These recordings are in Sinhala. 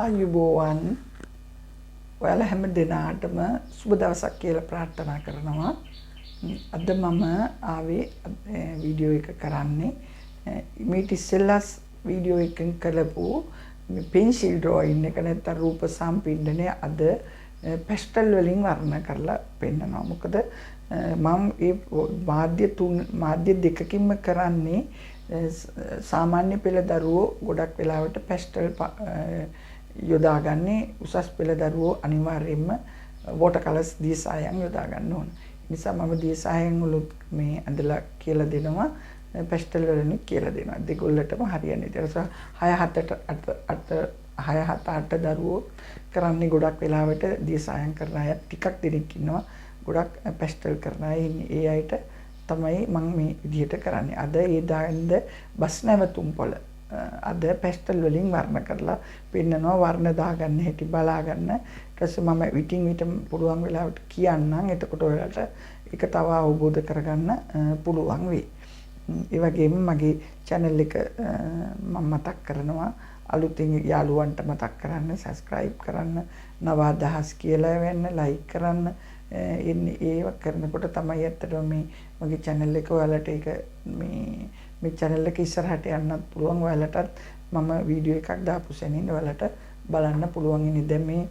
ආයුබෝවන් ඔයාලා හැම දිනාටම සුබ දවසක් කියලා ප්‍රාර්ථනා කරනවා. අද මම ආවේ වීඩියෝ එක කරන්නේ මේක ඉස්සෙල්ලා වීඩියෝ එකෙන් කළපු පෙන්සිල් ඩ්‍රොයින් එක නැත්නම් රූප සම්පින්ඩනය අද පැස්ටල් වලින් වර්ණ කරලා පෙන්නනවා. මොකද මම ඒ මාධ්‍ය දෙකකින්ම කරන්නේ සාමාන්‍ය පෙළ දරුවෝ ගොඩක් වෙලාවට පැස්ටල් යොදාගන්නේ උසස් පෙළ දරුවෝ අනිවාර්යයෙන්ම වෝටර් කලර්ස් දියසායන් යොදා ගන්න ඕන. ඒ නිසා මම දියසායන් වලුත් මේ ඇඳලා කියලා දෙනවා, පැස්ටල් වලින් කියලා දෙනවා. දෙගොල්ලටම හරියන විදිහට 6-7-8 දරුවෝ කරන්නේ ගොඩක් වෙලාවට දියසායන් කරන අය ටිකක් දෙනෙක් ඉන්නවා. ගොඩක් පැස්ටල් කරන අය ඉන්නේ. ඒ අයට තමයි මම මේ විදිහට කරන්නේ. අද ඒ දාන්න බස් නැවතුම් පොළ අද පැස්ටල් වලින් වර්ණ කරලා පෙන්නනවා. වර්ණ දාගන්න හැටි බලා ගන්න. ඊට පස්සේ මම විටින් විට පුළුවන් වෙලාවට කියන්නම්. එතකොට ඔයාලට ඒක තව අවබෝධ කරගන්න පුළුවන් වෙයි. ඒ වගේම මගේ channel එක මම මතක් කරනවා අලුතින් යාළුවන්ට මතක් කරන්න, subscribe කරන්න, නව අදහස් කියලා වෙන්න, like කරන්න. ඒව කරනකොට තමයි ඇත්තටම මගේ channel එක ඔයාලට ඒක මේ channel එක ඉස්සරහට යන්නත් පුළුවන්. ඔයාලටත් මම වීඩියෝ එකක් දාපු සැනින් ඔයාලට බලන්න පුළුවන්. ඉන්නේ දැන් මේ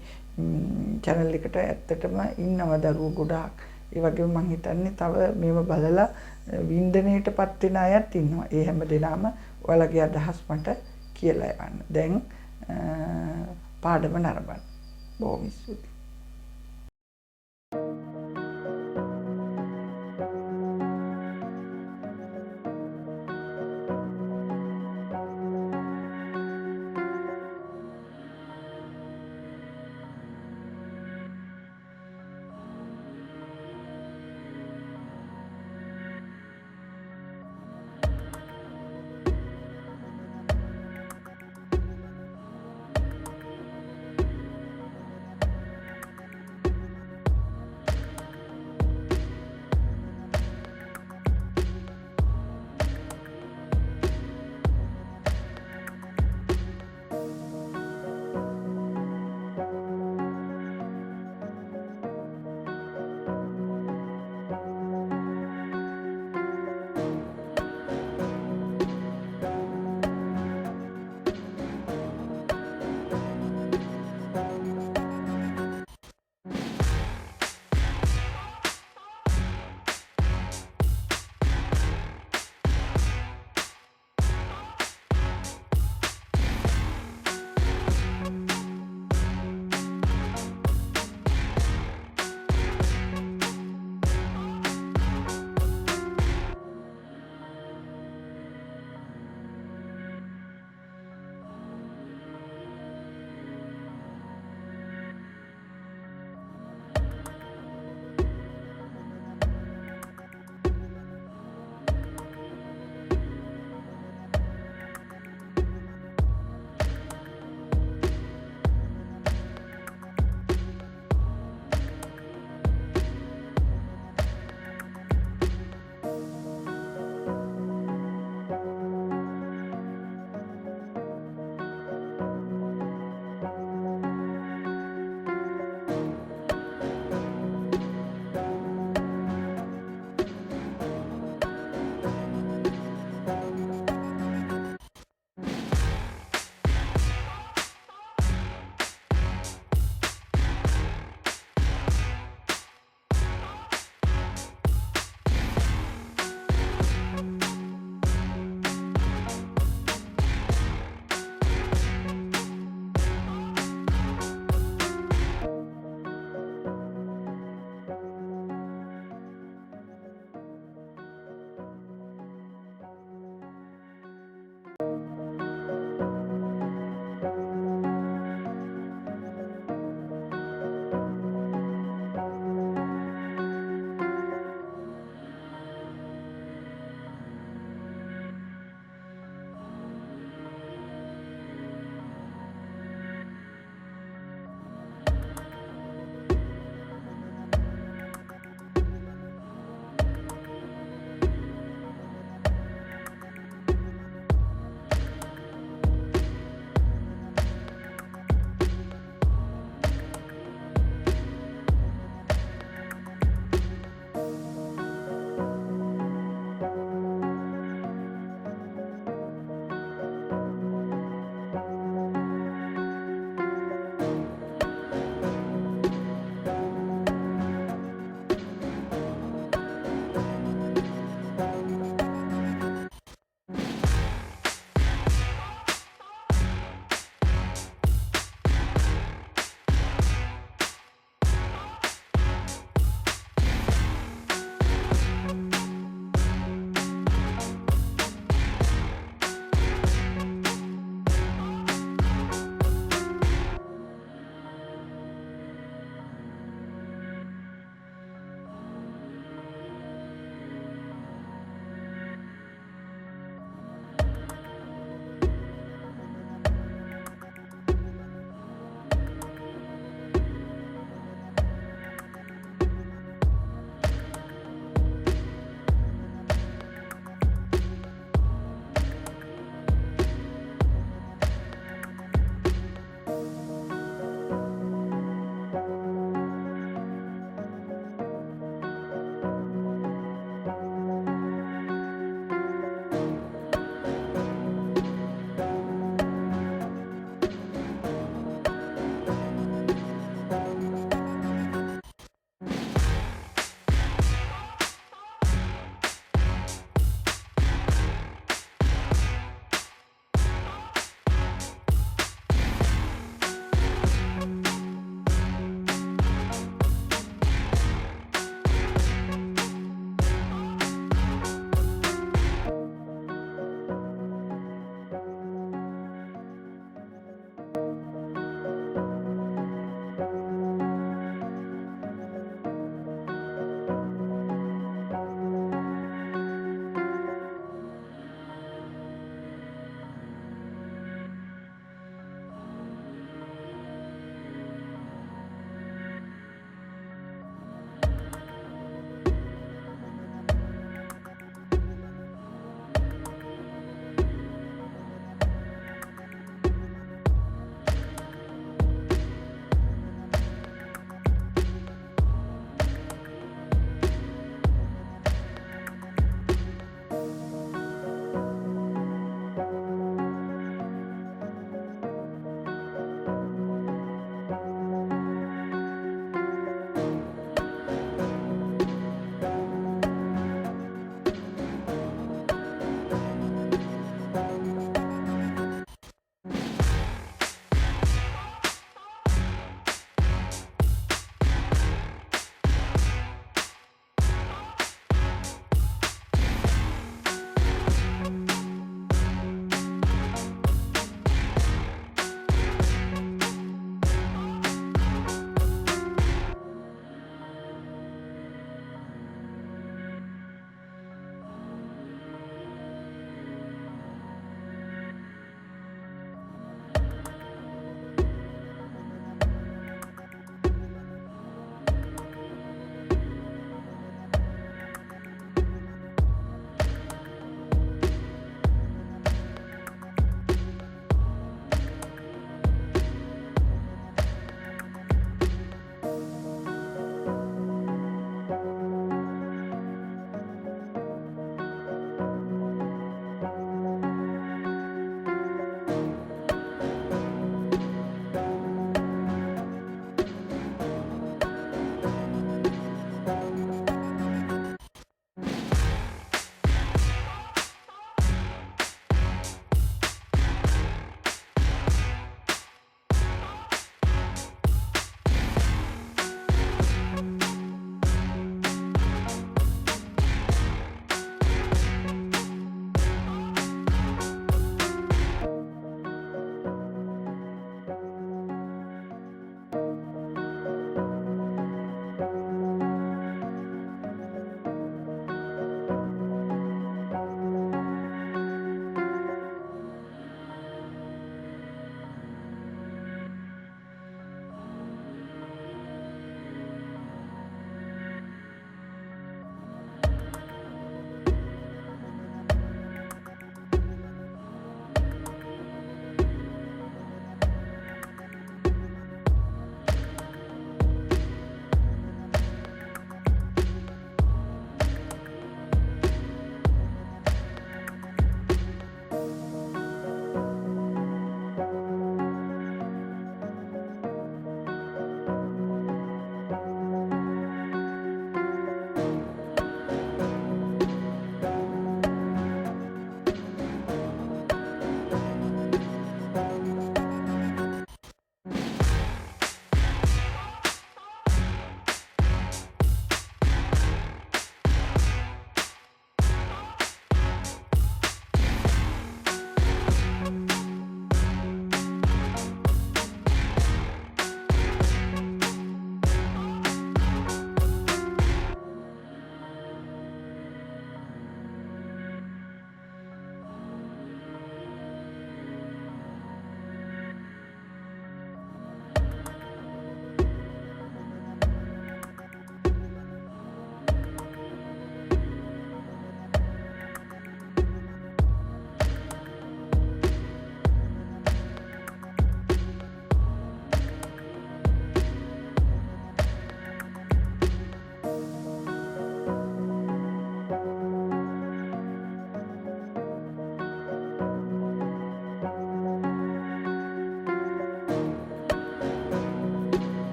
channel එකට ඇත්තටම ඉන්නව දරුවෝ ගොඩාක්. ඒ වගේම මම හිතන්නේ තව මේව බලලා වින්දනයටපත් වෙන අයත් ඉන්නවා. ඒ හැම දෙනාම ඔයාලගේ අදහස් මට කියලා යන්න. දැන් පාඩම නරඹන්න. බොහොම ස්තුතියි.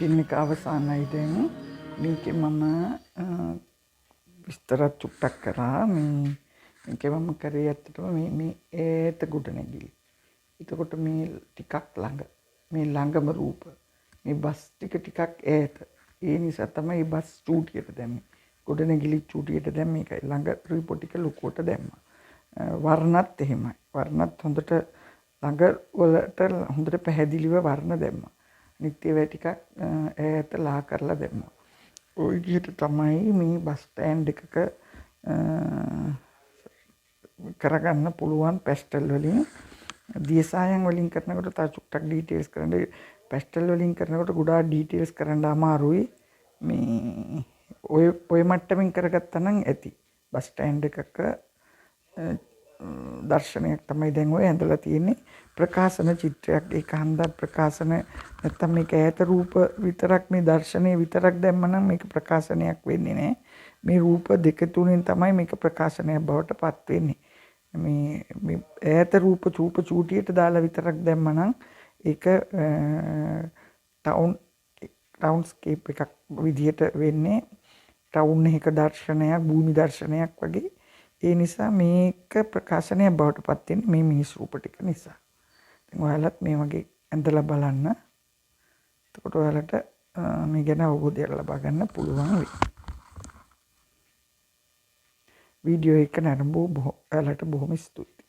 ෂූටින් එක අවසానයි දැන්. මේකේ මම විස්තරත් චුට්ටක් කරා. මේකේ මම කරේ ඇත්තටම මේ ඈත ගොඩනැගිලි. එතකොට මේ ටිකක් ළඟ මේ ළඟම රූප මේ බස් ටිකක් ඈත. ඒ නිසා තමයි බස් චූටියට දැම්මේ. ගොඩනැගිලි චූටියට දැම්මේ ඒකයි. ළඟ රිපෝට් ටික ලොකුවට දැම්මා. වර්ණත් එහෙමයි. වර්ණත් හොඳට ළඟ වලට හොඳට පැහැදිලිව වර්ණ දැම්මා. අනිත් ඒවා ටිකක් ඈත ලා කරලා දැම්මා. ওই විදිහට තමයි මේ බස් ස්ටෑන්ඩ් එකක කරගන්න පුළුවන් පැස්ටල් වලින්. දියසායන් වලින් කරනකොට තව චුට්ටක් ඩීටේල්ස් කරන්න. පැස්ටල් වලින් කරනකොට ගොඩාක් ඩීටේල්ස් කරන්න අමාරුයි. මේ ඔය මට්ටමින් කරගත්තා නම් ඇති. බස් ස්ටෑන්ඩ් එකක දර්ශනයක් තමයි දැන් ඔය ඇඳලා තියෙන්නේ. ප්‍රකාශන චිත්‍රයක්. ඒක හන්දා ප්‍රකාශන නැත්තම් මේක ඈත රූප විතරක් මේ දර්ශනය විතරක් දැම්ම නම් මේක ප්‍රකාශනයක් වෙන්නේ නැහැ. මේ රූප දෙක තුනෙන් තමයි මේක ප්‍රකාශනයක් බවට පත් වෙන්නේ. මේ ඈත රූප චූටියට දාලා විතරක් දැම්ම නම් ඒක ටවුන්ස්කේප් එකක් විදිහට වෙන්නේ. ටවුන් එක දර්ශනයක්, භූමි දර්ශනයක් වගේ. ඒ නිසා මේක ප්‍රකාශනයක් බවට පත් වෙන්නේ මේ මිනිස් රූප ටික නිසා. ඉතින් ඔයාලත් මේ වගේ ඇඳලා බලන්න. එතකොට ඔයාලට මේ ගැන අවබෝධයක් ලබා ගන්න පුළුවන් වෙයි. වීඩියෝ එක නරඹුව ඔයාලට බොහොම ස්තුතියි.